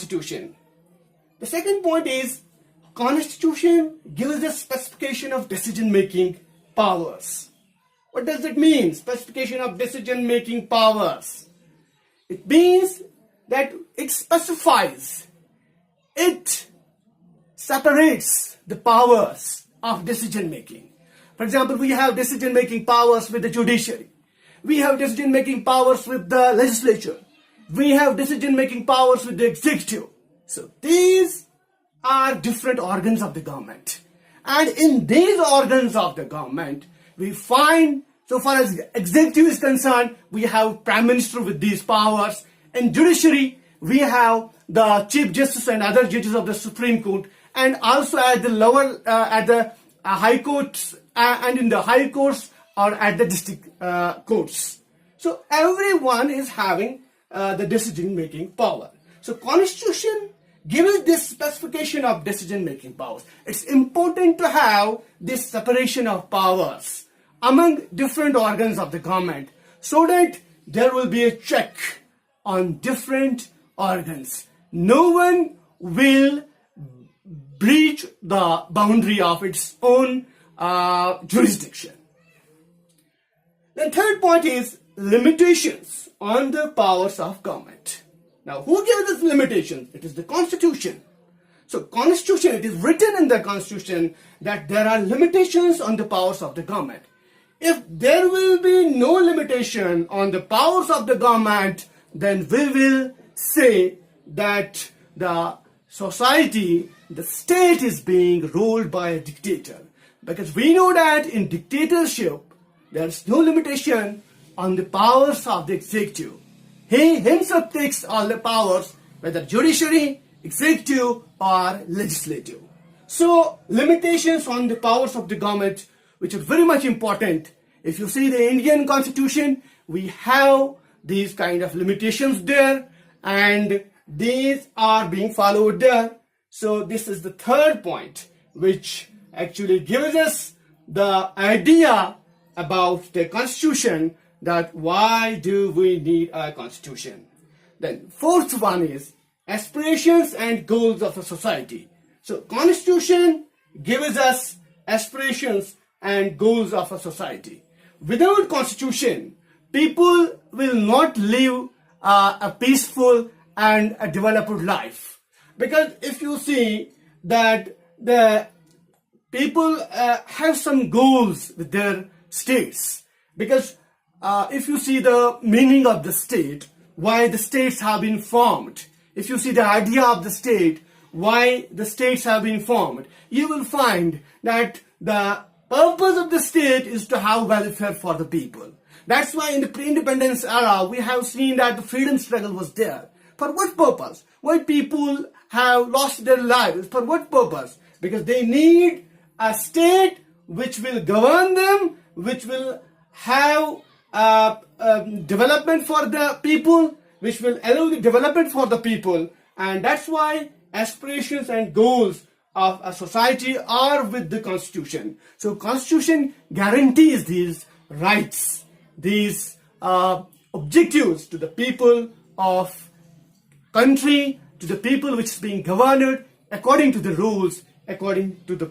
constitution. The second point is constitution gives a specification of decision-making powers. What does it mean? Specification of decision-making powers. It means that it specifies, it separates the powers of decision-making. For example, we have decision-making powers with the judiciary. We have decision-making powers with the legislature. We have decision-making powers with the executive. So these are different organs of the government. And in these organs of the government, we find, so far as executive is concerned, we have Prime Minister with these powers. In judiciary, we have the Chief Justice and other judges of the Supreme Court, and also at the lower, at the High Courts, and in the High Courts or at the district courts. So everyone is having the decision-making power. So Constitution gives this specification of decision-making powers. It's important to have this separation of powers among different organs of the government so that there will be a check on different organs. No one will breach the boundary of its own jurisdiction. The third point is limitations on the powers of government. Now, who gives us limitations? It is the Constitution. So, Constitution, it is written in the Constitution that there are limitations on the powers of the government. If there will be no limitation on the powers of the government, then we will say that the society, the state is being ruled by a dictator. Because we know that in dictatorship, there is no limitation on the powers of the executive. He himself takes all the powers, whether judiciary, executive, or legislative. So, limitations on the powers of the government, which are very much important. If you see the Indian Constitution, we have these kind of limitations there, and these are being followed there. So, this is the third point, which actually gives us the idea about the Constitution, that why do we need a Constitution. Then fourth one is aspirations and goals of a society. So Constitution gives us aspirations and goals of a society. Without Constitution, people will not live a peaceful and a developed life. Because if you see that the people have some goals with their states, because if you see the meaning of the state, why the states have been formed, if you see the idea of the state, why the states have been formed, you will find that the purpose of the state is to have welfare for the people. That's why in the pre-independence era, we have seen that the freedom struggle was there. For what purpose? Why people have lost their lives? For what purpose? Because they need a state which will govern them, which will have development for the people, which will allow the development for the people. And that's why aspirations and goals of a society are with the Constitution. So Constitution guarantees these rights, these objectives to the people of country, to the people which is being governed according to the rules, according to the